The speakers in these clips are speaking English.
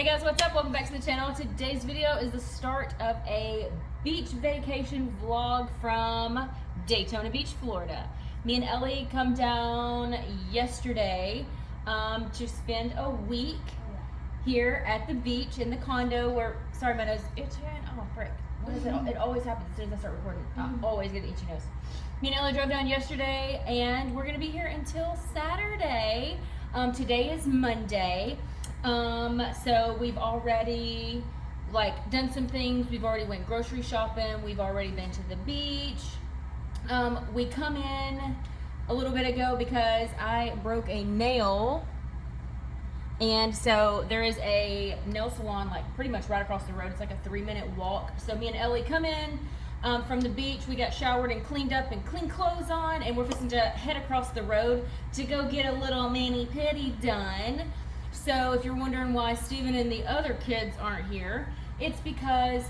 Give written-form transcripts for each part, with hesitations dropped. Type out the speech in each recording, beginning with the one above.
Hey guys, what's up? Welcome back to the channel. Today's video is the start of a beach vacation vlog from Daytona Beach, Florida. Me and Ellie come down yesterday to spend a week here at the beach in the condo where, sorry my nose, itching, oh frick. What is it? It always happens as soon as I start recording. I always get an itchy nose. Me and Ellie drove down yesterday and we're gonna be here until Saturday. Today is Monday. So we've already done some things. We've already went grocery shopping. We've already been to the beach. We come in a little bit ago because I broke a nail. And so there is a nail salon pretty much right across the road. It's like a 3-minute walk. So me and Ellie come in from the beach. We got showered and cleaned up and clean clothes on, and we're fixing to head across the road to go get a little mani-pedi done. So if you're wondering why Steven and the other kids aren't here, it's because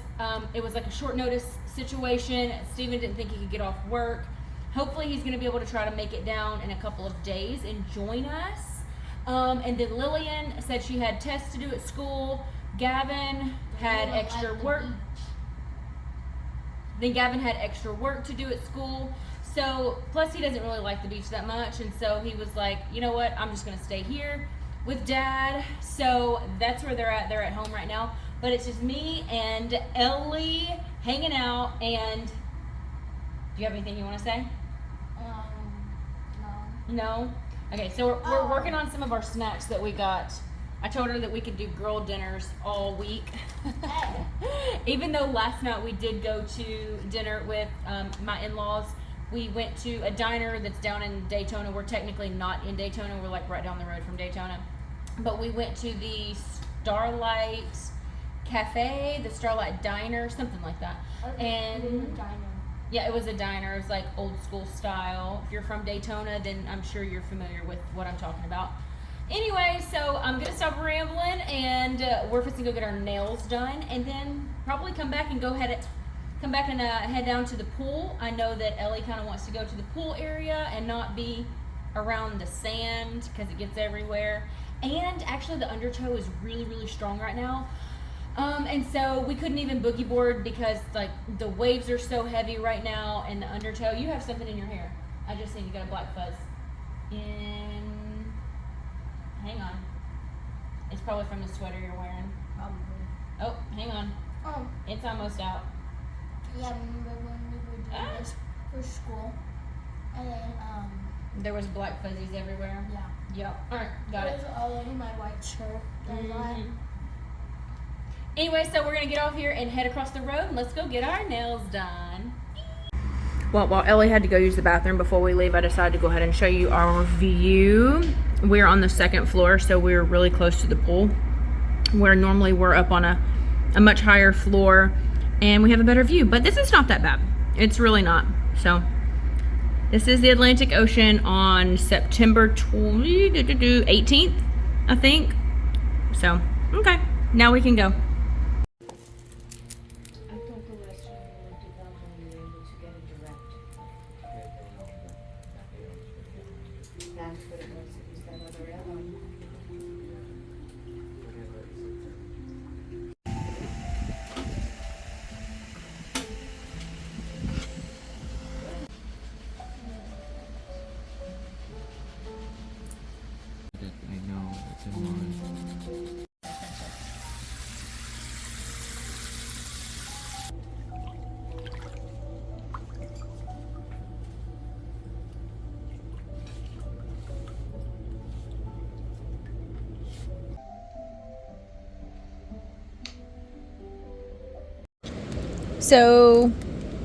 it was like a short notice situation. Steven didn't think he could get off work. Hopefully he's gonna be able to try to make it down in a couple of days and join us. And then Lillian said she had tests to do at school. Gavin had extra work. Then Gavin had extra work to do at school. So, plus he doesn't really like the beach that much. And so he was like, you know what, I'm just gonna stay here with Dad. So that's where they're at. They're at home right now. But it's just me and Ellie hanging out. And do you have anything you wanna say? No. No? Okay, so we're working on some of our snacks that we got. I told her that we could do girl dinners all week. Even though last night we did go to dinner with my in-laws. We went to a diner that's down in Daytona. We're technically not in Daytona. We're like right down the road from Daytona. But we went to the Starlight Cafe, the Starlight Diner, something like that. And yeah, it was a diner. It was like old school style. If you're from Daytona, then I'm sure you're familiar with what I'm talking about. Anyway, so I'm gonna stop rambling, and we're fixing to go get our nails done, and then probably come back and head down to the pool. I know that Ellie kind of wants to go to the pool area and not be around the sand because it gets everywhere. And actually, the undertow is really, really strong right now. And so we couldn't even boogie board because the waves are so heavy right now, and the undertow. You have something in your hair. I just think you got a black fuzz. Hang on. It's probably from the sweater you're wearing. Probably. Oh, hang on. It's almost out. Yeah, remember when we were doing this for school, and then there was black fuzzies everywhere. Yeah. Yep. All right, got it. It was all over my white shirt. Anyway, so we're gonna get off here and head across the road, and let's go get our nails done. Well, while Ellie had to go use the bathroom before we leave, I decided to go ahead and show you our view. We're on the 2nd floor, so we're really close to the pool, where normally we're up on a much higher floor, and we have a better view. But this is not that bad. It's really not. So this is the Atlantic Ocean on September 18th, I think. So, okay, now we can go. So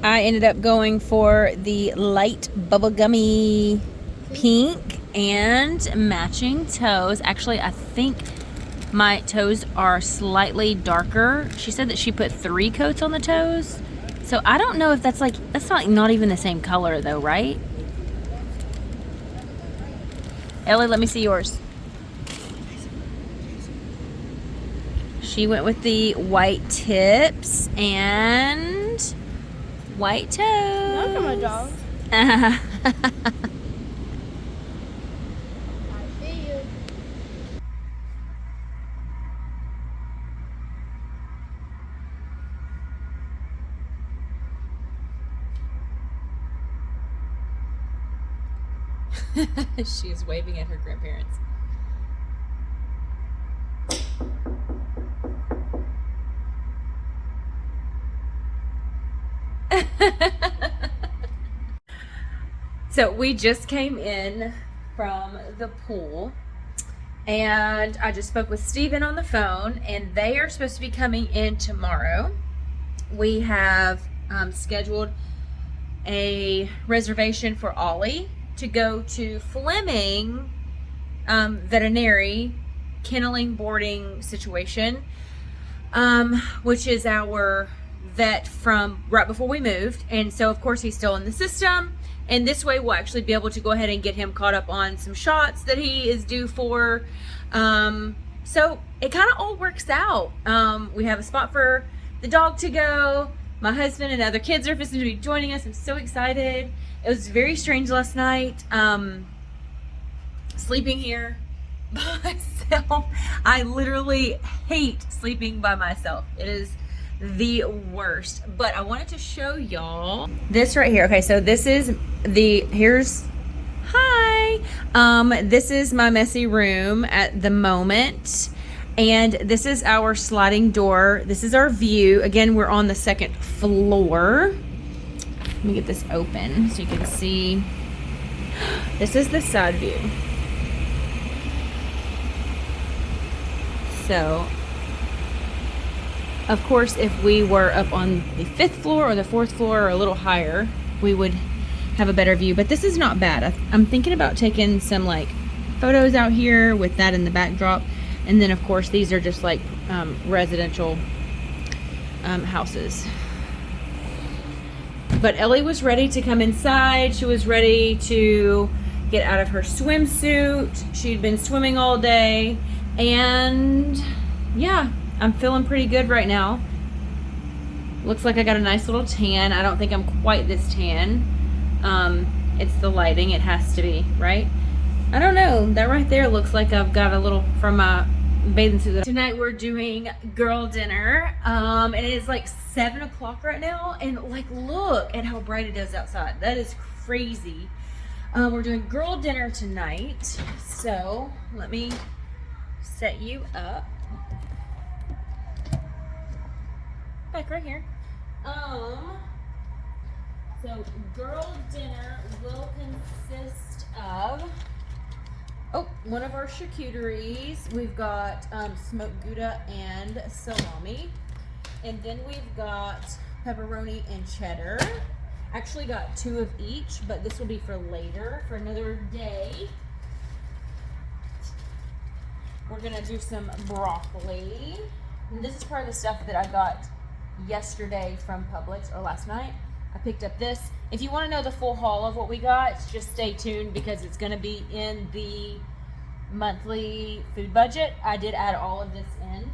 I ended up going for the light bubblegummy pink and matching toes. Actually, I think my toes are slightly darker. She said that she put 3 coats on the toes. So I don't know if that's not even the same color though, right? Ellie, let me see yours. She went with the white tips and white toes. Those are my dogs. I see you. She is waving at her grandparents. So we just came in from the pool, and I just spoke with Steven on the phone, and they are supposed to be coming in tomorrow. We have scheduled a reservation for Ollie to go to Fleming veterinary kenneling boarding situation, which is our vet from right before we moved. And so of course he's still in the system, and this way we'll actually be able to go ahead and get him caught up on some shots that he is due for. So it kind of all works out. We have a spot for the dog to go. My husband and other kids are supposed to be joining us. I'm so excited. It was very strange last night, sleeping here by myself. I literally hate sleeping by myself. It is the worst. But I wanted to show y'all this right here. Okay, so this is hi. This is my messy room at the moment. And this is our sliding door. This is our view. Again, we're on the second floor. Let me get this open so you can see. This is the side view. So, of course, if we were up on the 5th floor or the 4th floor or a little higher, we would have a better view. But this is not bad. I'm thinking about taking some like photos out here with that in the backdrop. And then, of course, these are just like residential houses. But Ellie was ready to come inside. She was ready to get out of her swimsuit. She'd been swimming all day. And yeah, I'm feeling pretty good right now. Looks like I got a nice little tan. I don't think I'm quite this tan. It's the lighting. It has to be, right? I don't know. That right there looks like I've got a little from my bathing suit. Tonight we're doing girl dinner, and it is like 7 o'clock right now, and like look at how bright it is outside. That is crazy. We're doing girl dinner tonight, so let me set you up. Back right here. So girl dinner will consist of one of our charcuteries. We've got smoked Gouda and salami. And then we've got pepperoni and cheddar. Actually got 2 of each, but this will be for later, for another day. We're gonna do some broccoli. And this is part of the stuff that I got yesterday from Publix, or last night. I picked up this. If you want to know the full haul of what we got, just stay tuned because it's going to be in the monthly food budget. I did add all of this in.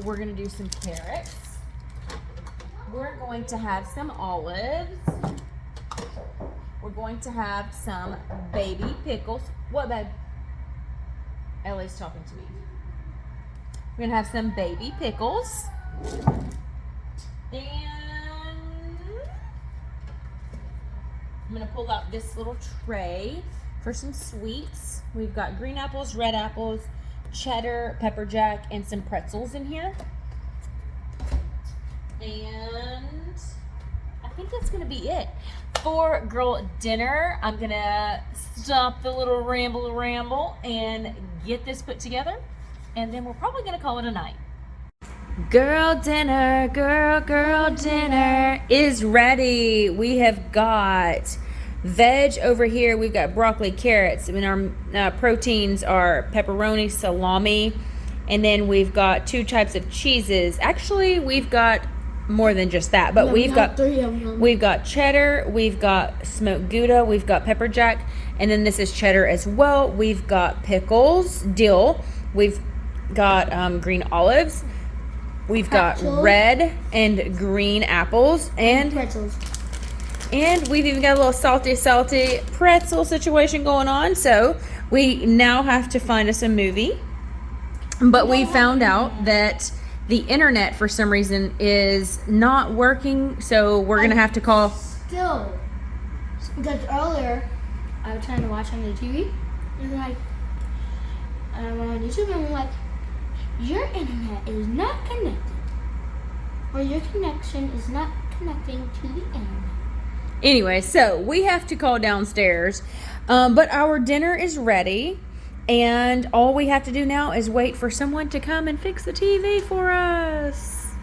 We're going to do some carrots. We're going to have some olives. We're going to have some baby pickles. What, babe? Ellie's talking to me. We're going to have some baby pickles. And I'm going to pull out this little tray for some sweets. We've got green apples, red apples, cheddar, pepper jack, and some pretzels in here. And I think that's going to be it. For girl dinner, I'm going to stop the little ramble and get this put together. And then we're probably going to call it a night. Girl dinner is ready. We have got veg over here. We've got broccoli, carrots, and our proteins are pepperoni, salami, and then we've got 2 types of cheeses. Actually, we've got more than just that, but we've got 3 of them. We've got cheddar, we've got smoked Gouda, we've got pepper jack, and then this is cheddar as well. We've got pickles, dill, we've got green olives. We've got red and green apples and pretzels. And we've even got a little salty pretzel situation going on. So we now have to find us a movie. But we found out that the internet for some reason is not working. So we're going to have to call. Because earlier, I was trying to watch on the TV, and like, I went on YouTube and I'm like, your internet is not connected, or your connection is not connecting to the internet. Anyway, so we have to call downstairs, but our dinner is ready, and all we have to do now is wait for someone to come and fix the TV for us.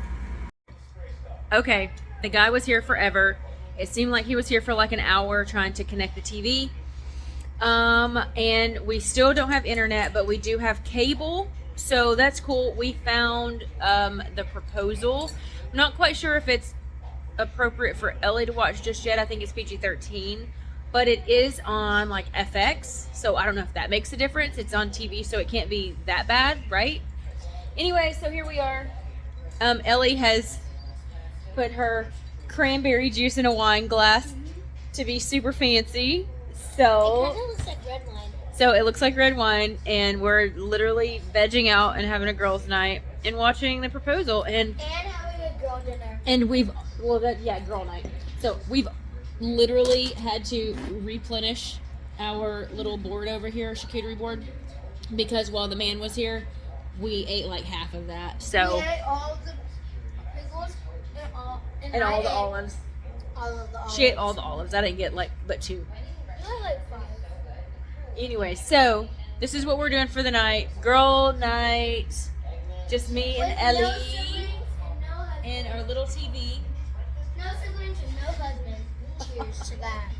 Okay, the guy was here forever. It seemed like he was here for like an hour trying to connect the TV. And we still don't have internet, but we do have cable, so that's cool. We found the proposal. I'm not quite sure if it's appropriate for Ellie to watch just yet. I think it's PG-13, but it is on like FX, so I don't know if that makes a difference. It's on TV, so it can't be that bad, right? Anyway, so here we are. Ellie has put her cranberry juice in a wine glass to be super fancy. So It kind of looks like red wine. So it looks like red wine, and we're literally vegging out and having a girls' night and watching the proposal, and having a girl dinner. and we've girl night. So we've literally had to replenish our little board over here, charcuterie board, because while the man was here, we ate like half of that. So We ate all of the pickles and all the olives. All of the olives. She ate all the olives. I didn't get but 2. You had like 5. Anyway, so this is what we're doing for the night. Girl night. Just me and Ellie No siblings and no husband. and our little TV. No siblings and no husband. Cheers to that.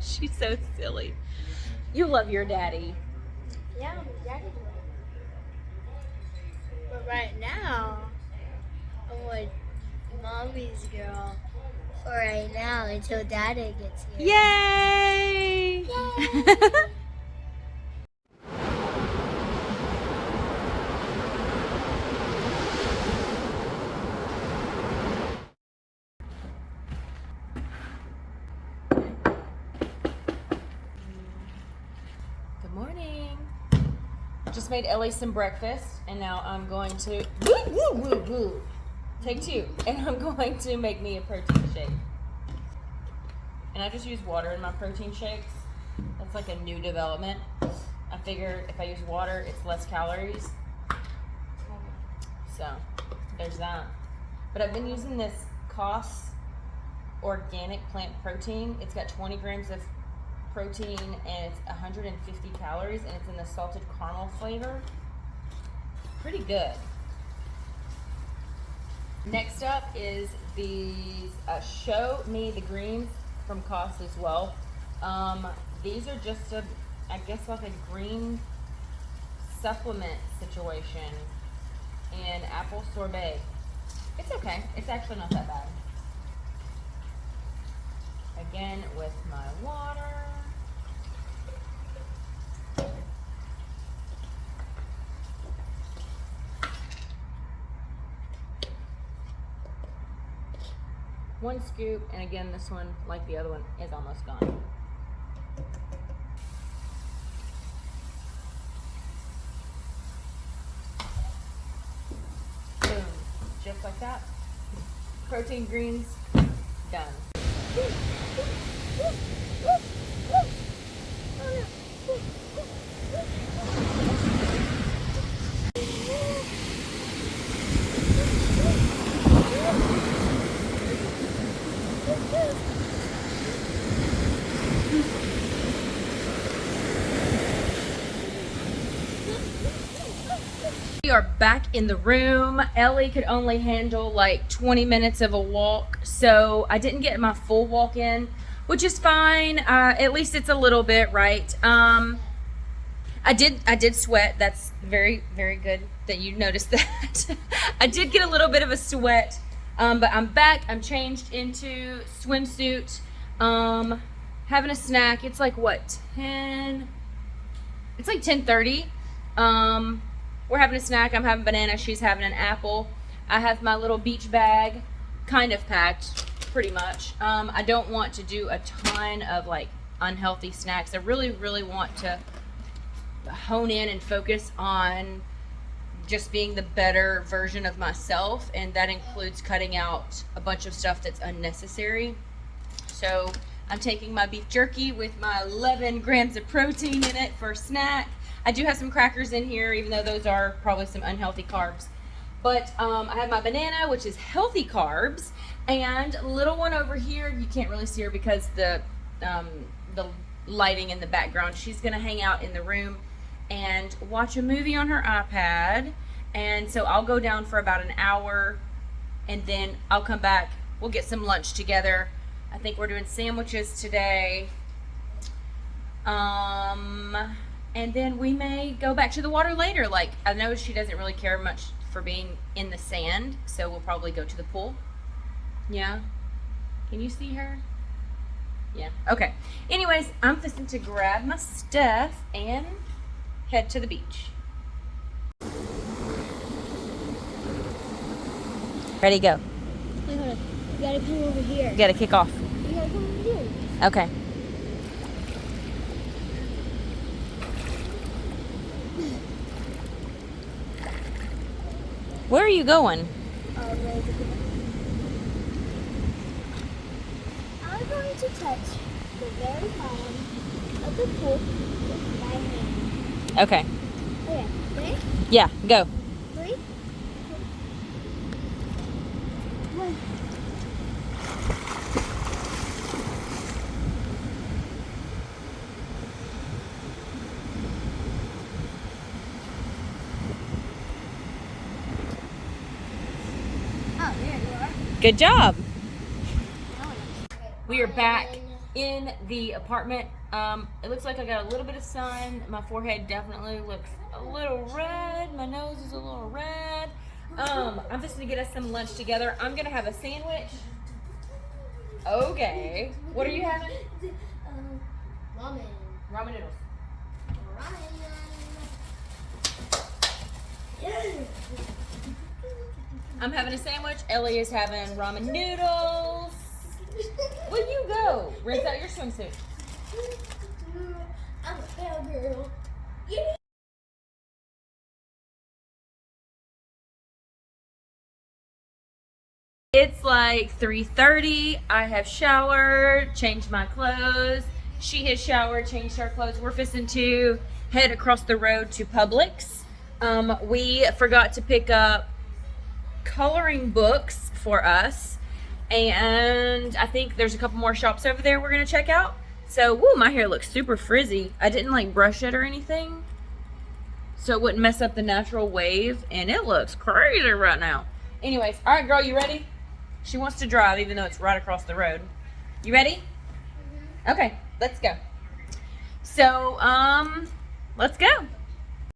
She's so silly. You love your daddy. Yeah, daddy would. But right now, I'm with mommy's girl for right now until daddy gets here. Yay! Yay! Good morning. Just made Ellie some breakfast, and now I'm going to take 2, and I'm going to make me a protein shake. And I just use water in my protein shakes. That's like a new development. I figure if I use water, it's less calories. So there's that. But I've been using this KrystalC organic plant protein. It's got 20 grams of protein and it's 150 calories, and it's in the salted caramel flavor. Pretty good. Next up is these Show Me the Greens from KrystalC as well. These are just I guess like a green supplement situation, and apple sorbet. It's okay. It's actually not that bad. Again with my water. One scoop, and again, this one, like the other one, is almost gone. Boom. Just like that. Protein greens, done. We are back in the room. Ellie could only handle like 20 minutes of a walk, so I didn't get my full walk in, which is fine. At least it's a little bit, right? I did sweat. That's very, very good that you noticed that. I did get a little bit of a sweat, but I'm back. I'm changed into swimsuit, having a snack. It's like what, 10? It's like 10:30. We're having a snack. I'm having banana. She's having an apple. I have my little beach bag kind of packed, pretty much. I don't want to do a ton of like unhealthy snacks. I really, really want to hone in and focus on just being the better version of myself, and that includes cutting out a bunch of stuff that's unnecessary. So I'm taking my beef jerky with my 11 grams of protein in it for a snack. I do have some crackers in here, even though those are probably some unhealthy carbs. But I have my banana, which is healthy carbs, and little one over here, you can't really see her because the lighting in the background. She's gonna hang out in the room and watch a movie on her iPad. And so I'll go down for about an hour, and then I'll come back. We'll get some lunch together. I think we're doing sandwiches today. And then we may go back to the water later. Like, I know she doesn't really care much for being in the sand, so we'll probably go to the pool. Yeah? Can you see her? Yeah, okay. Anyways, I'm fixing to grab my stuff and head to the beach. Ready, go. Wait, hold on. You gotta come over here. You gotta kick off. You gotta come over here. Okay. Where are you going? I'm going to touch the very bottom of the pool with my hand. Okay. Okay, ready? Yeah, go. 3, 2, 1. Oh, there you are. Good job. We are back in the apartment. It looks like I got a little bit of sun. My forehead definitely looks a little red. My nose is a little red. I'm just gonna get us some lunch together. I'm gonna have a sandwich. Okay. What are you having? Ramen. Ramen noodles. I'm having a sandwich. Ellie is having ramen noodles. Where'd you go? Rinse out your swimsuit. I'm a fail girl. It's like 3:30. I have showered, changed my clothes. She has showered, changed her clothes. We're fixing to head across the road to Publix. We forgot to pick up coloring books for us, and I think there's a couple more shops over there we're gonna check out. So, woo, my hair looks super frizzy. I didn't like brush it or anything, so it wouldn't mess up the natural wave, and it looks crazy right now. Anyways, all right, girl, you ready? She wants to drive even though it's right across the road. You ready? Okay, let's go. So, let's go.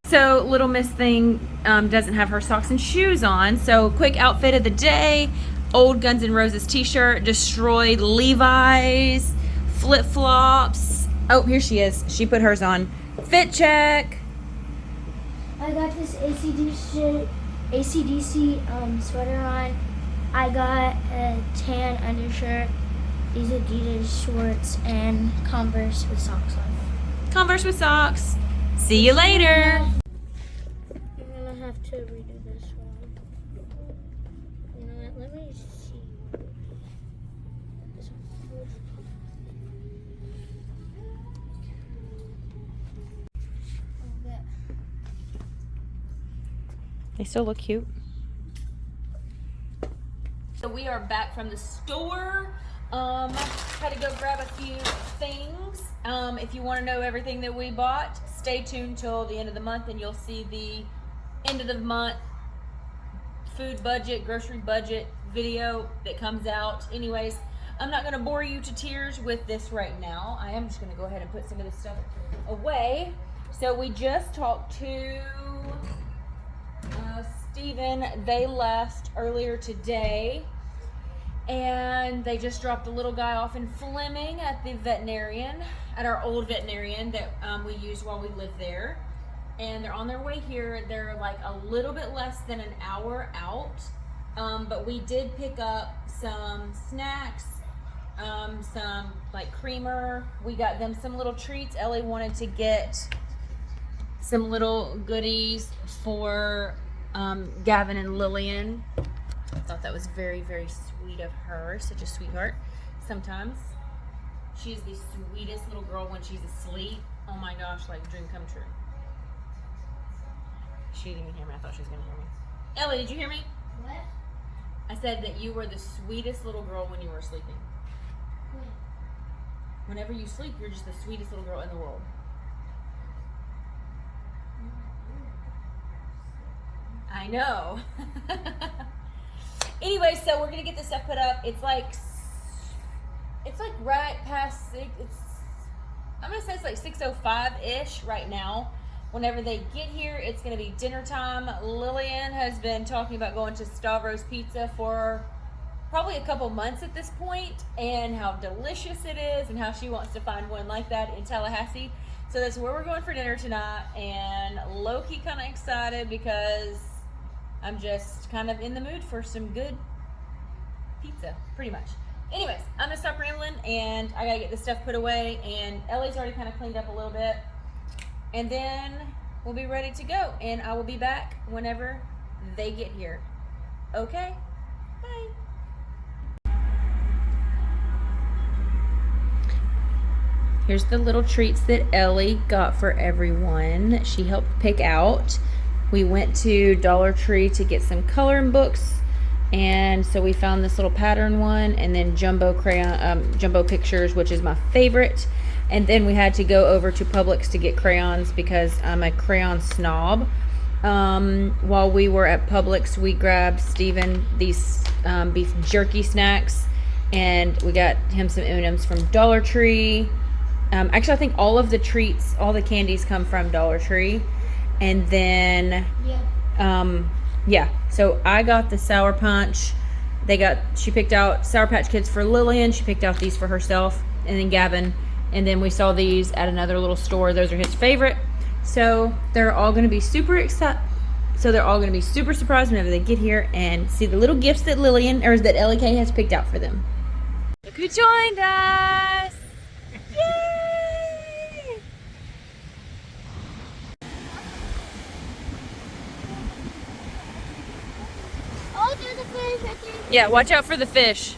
So little Miss Thing doesn't have her socks and shoes on. So quick outfit of the day: old Guns N' Roses t-shirt, destroyed Levi's, flip-flops. Oh, here she is. She put hers on. Fit check. I got this AC/DC sweater on. I got a tan undershirt, these Adidas shorts, and Converse with socks on. Converse with socks. See you later. I'm gonna have to redo this one. You know what? Let me see. This one. Okay. They still look cute. So we are back from the store. Had to go grab a few things. If you want to know everything that we bought, stay tuned till the end of the month and you'll see the end of the month food budget, grocery budget video that comes out. Anyways, I'm not going to bore you to tears with this right now. I am just going to go ahead and put some of this stuff away. So we just talked to Steven. They left earlier today, and they just dropped a little guy off in Fleming at the veterinarian, at our old veterinarian that we used while we lived there. And they're on their way here. They're like a little bit less than an hour out, but we did pick up some snacks, some like creamer. We got them some little treats. Ellie wanted to get some little goodies for Gavin and Lillian. I thought that was very, very sweet of her. Such a sweetheart sometimes. She's the sweetest little girl when she's asleep. Oh my gosh, like dream come true. She didn't even hear me. I thought she was gonna hear me. Ellie, did you hear me? What? I said that you were the sweetest little girl when you were sleeping. What? Whenever you sleep, you're just the sweetest little girl in the world. I know. Anyway, so we're gonna get this stuff put up. It's like right past 6. I'm gonna say it's like 6:05-ish right now. Whenever they get here, it's gonna be dinner time. Lillian has been talking about going to Stavros Pizza for probably a couple months at this point, and how delicious it is, and how she wants to find one like that in Tallahassee. So that's where we're going for dinner tonight, and low-key kind of excited because I'm just kind of in the mood for some good pizza, pretty much. Anyways, I'm gonna stop rambling, and I gotta get this stuff put away, and Ellie's already kind of cleaned up a little bit, and then we'll be ready to go, and I will be back whenever they get here. Okay? Bye. Here's the little treats that Ellie got for everyone. She helped pick out. We went to Dollar Tree to get some coloring books, and so we found this little pattern one, and then jumbo crayon, jumbo pictures, which is my favorite. And then we had to go over to Publix to get crayons because I'm a crayon snob. While we were at Publix, we grabbed Steven these beef jerky snacks, and we got him some M&Ms from Dollar Tree. Actually, I think all of the treats, all the candies come from Dollar Tree. And then, yeah, so I got the Sour Punch. She picked out Sour Patch Kids for Lillian. She picked out these for herself, and then Gavin. And then we saw these at another little store. Those are his favorite. So they're all going to be super excited. So they're all going to be super surprised whenever they get here and see the little gifts that that Ellie K has picked out for them. Look who joined us! Yay! Oh, there's a fish right there. Yeah, watch out for the fish.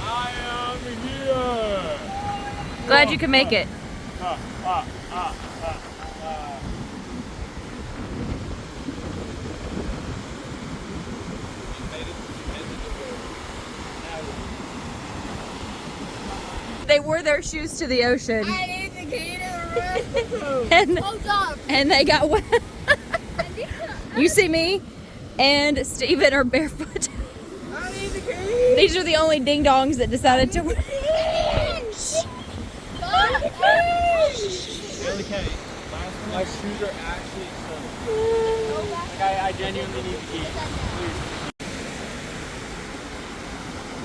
I am here. Glad you could make it. They wore their shoes to the ocean. I need to get it. and, Hold up. and they got wet. You see me and Steven are barefoot. I need the key. These are the only ding dongs that decided to wear. Okay, my shoes are actually soaked. Like I genuinely need the key. Please.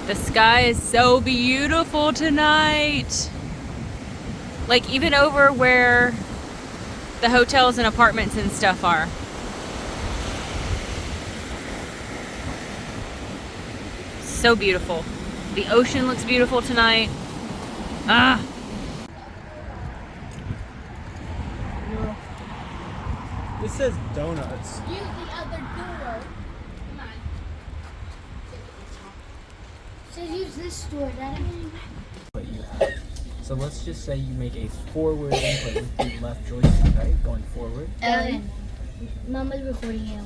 The sky is so beautiful tonight. Like even over where the hotels and apartments and stuff are. So beautiful. The ocean looks beautiful tonight. Ah. This says donuts. Use the other door. Come on. So use this door, Daddy. So let's just say you make a forward input with the left joystick, right? Going forward. Mama's recording you.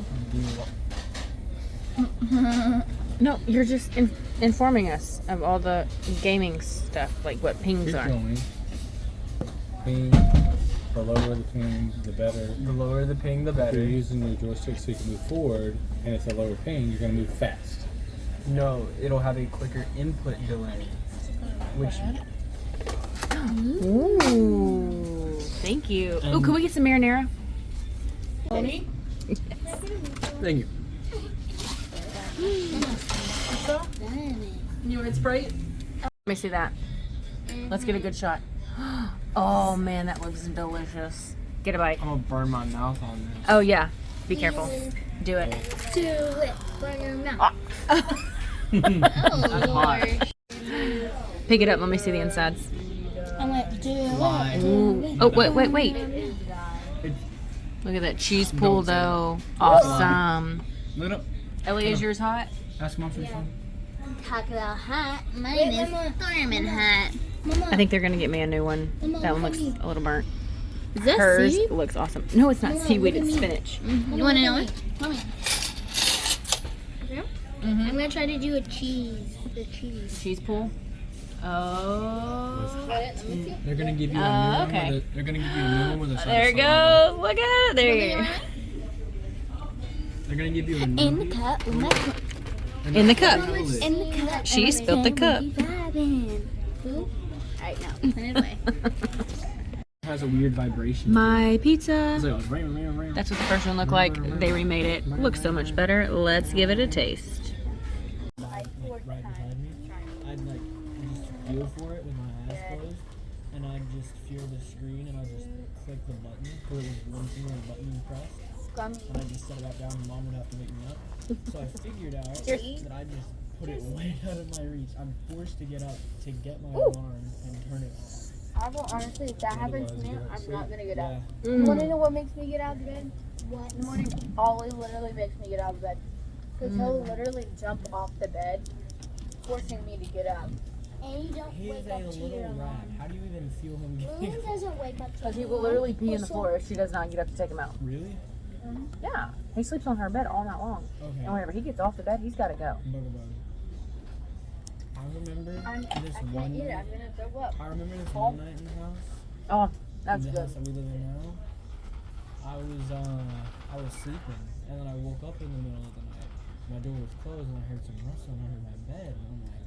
No, you're just informing us of all the gaming stuff, like what pings Keep are. going. Ping. The lower the ping, the better. The lower the ping, the If you're better. using your joystick so you can move forward, and it's a lower ping, you're going to move fast. No, it'll have a quicker input delay. Which Ooh, thank you. Oh, can we get some marinara? Thank you. You want Sprite? Let me see that. Let's get a good shot. Oh man, that looks delicious. Get a bite. I'm gonna burn my mouth on this. Oh yeah, be careful. Do it. Do it. Burn your mouth. That's hot. Pick it up. Let me see the insides. I went, do Why? it. Ooh. Oh, wait. Look at that cheese pool, Don't say though. Awesome. Look it up. Ellie, is yours hot? Ask mom for your phone. Talk about hot. Mine is storming hot. Mama, I think they're gonna get me a new one. That one looks a little burnt. is that Hers seaweed? looks awesome. No, it's not Mama, seaweed. look at It's me. spinach. You want to know it? Mommy. Mm-hmm. I'm going to try to do a cheese. The cheese. Cheese pool. Oh. They're gonna give you a new Oh, one. okay. They're gonna give you a new one with a side There of it salt. goes. Look at it. There you go. They're gonna give you a new In the cup. In the cup. In the cup. She spilled the cup. Alright, now. Put it away. It has a weird vibration. My pizza. It's like, ring, ring, ring. That's what the first one looked like. They remade it. Looks so much better. Let's give it a taste. Right behind me. I'd like just feel for it with my eyes closed, and I'd just feel the screen, and I'd just click the button because it was one single button you pressed, and I just set it back down, and mom would have to wake me up. So I figured out that I just put it way out of my reach. I'm forced to get up to get my alarm and turn it off. I will honestly, if that happens to me, I'm not gonna get up. Yeah. You wanna know what makes me get out of bed? What? In the morning, Ollie literally makes me get out of bed. Because he'll literally jump off the bed, forcing me to get up. And you don't He wake is up a to your little rat. alarm. How do you even feel him Lulu getting up? doesn't wake up to Because he your will alarm. literally pee in the Also, floor if she does not get up to take him out. Really? Yeah. He sleeps on her bed all night long. Okay. And whenever he gets off the bed, he's got to go. Bug. I remember this I one can't eat it, night. I'm gonna throw up. I remember this one night in the house. Oh, that's in the good. house that we live in now. I was sleeping, and then I woke up in the middle of the night. My door was closed, and I heard some rustling under my bed, and I'm like,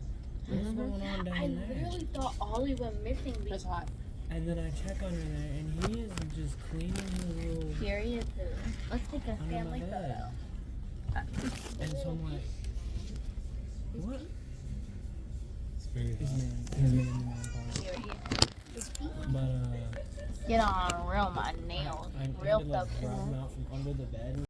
what's going on down I there? literally thought Ollie went missing. It's hot. And then I check under there, and he is just cleaning his little Period. Let's take a under my family bed. photo. And so I'm like, what? It's very His hot. man in the man part. But Get on real my nails. I Real had to like focus. grab him out from under the bed.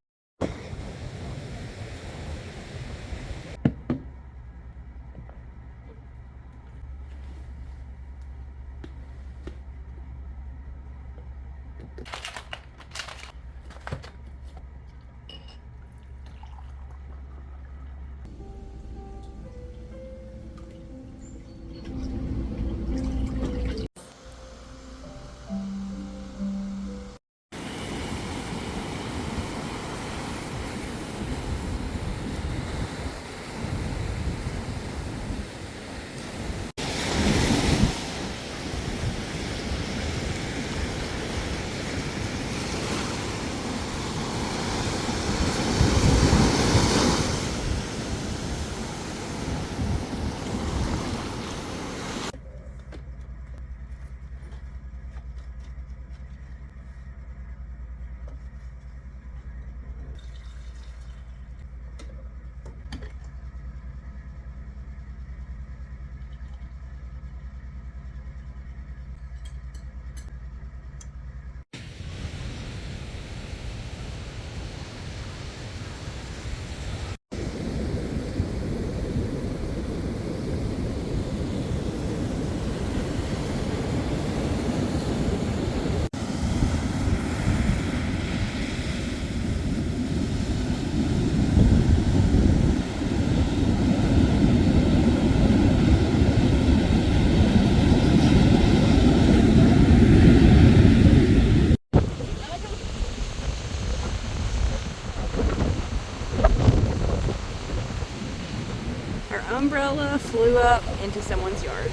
Our umbrella flew up into someone's yard.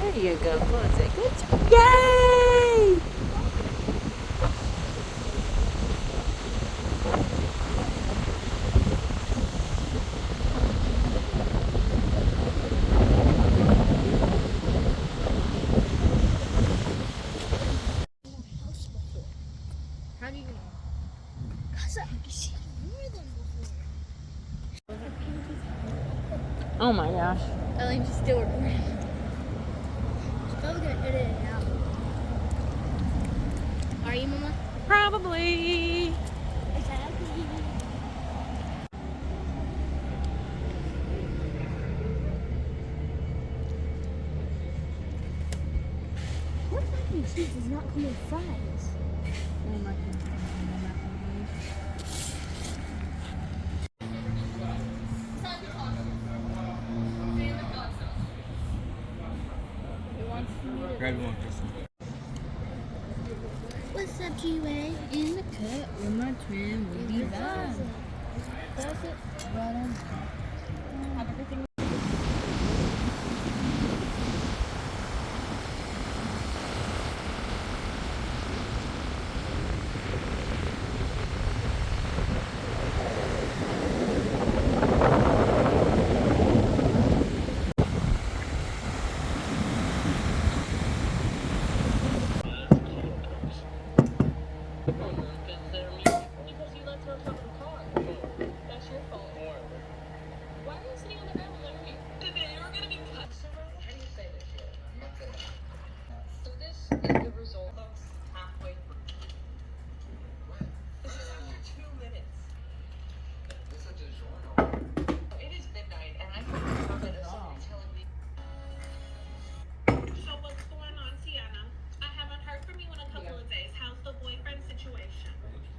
There you go. Close it. Good job. Yay! How do you know? Cause I've seen more than before. Oh my gosh. Ellie's still recording. She's probably gonna edit it out. Are you, Mama? Probably. Exactly. What mac and cheese does not come with fries? Grab one, Krystal. What's up, G-Way? In the cut with my twin, we'll be back. That's it. Right on. Have everything.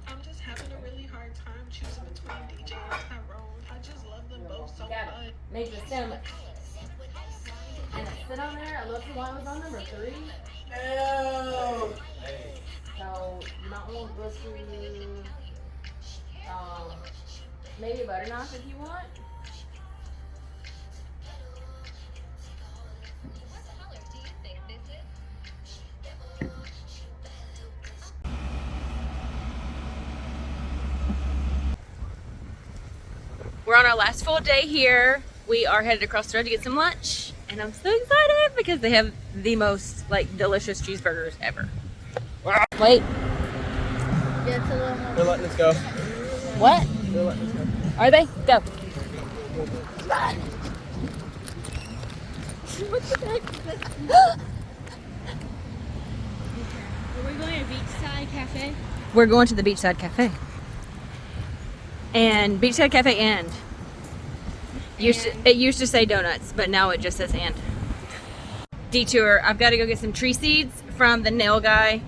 I'm just having a really hard time choosing between DJ and Tyrone. I just love them both so much. Make the sandwich. And I sit on there. I love the one was on number 3. No. So you might want to go through maybe a butter knife if you want. We're on our last full day here. We are headed across the road to get some lunch, and I'm so excited because they have the most delicious cheeseburgers ever. Wait. Yeah, it's a little more. They're letting us go. What? They're letting us go. Are they? Go. What the heck is this? Are we going to Beachside Cafe? We're going to the Beachside Cafe. And Beachside Cafe and. It used to say donuts, but now it just says and. Detour. I've got to go get some tree seeds from the nail guy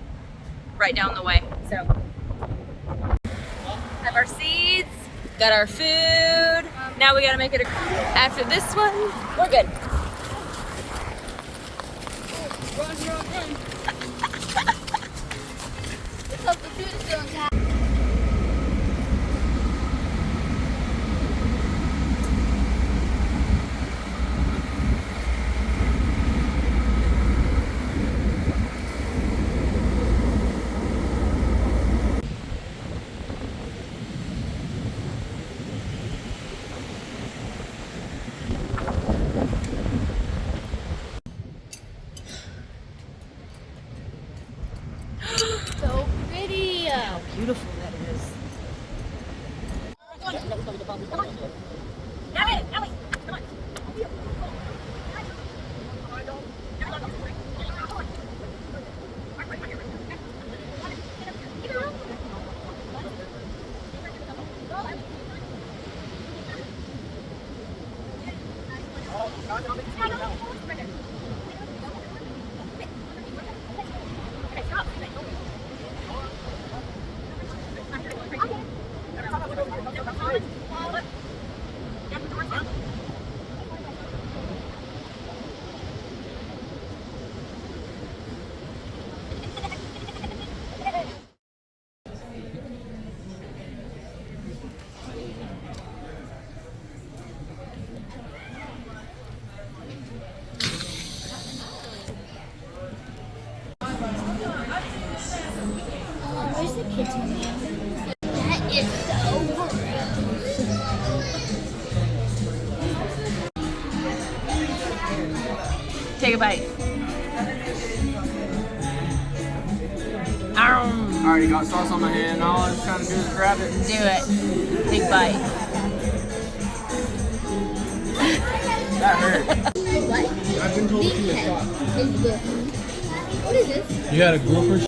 right down the way. So, have our seeds, got our food. Now we got to make it after this one. We're good. Run. Let's hope the food is still intact. So pretty. How beautiful that is. Where's the kitchen? That is so gross. Take a bite. Already got sauce on my hand. All I was trying to do is grab it. Do it. Big bite. That hurt. What? I've been told to a shot. Is good. What is this? You had a grouper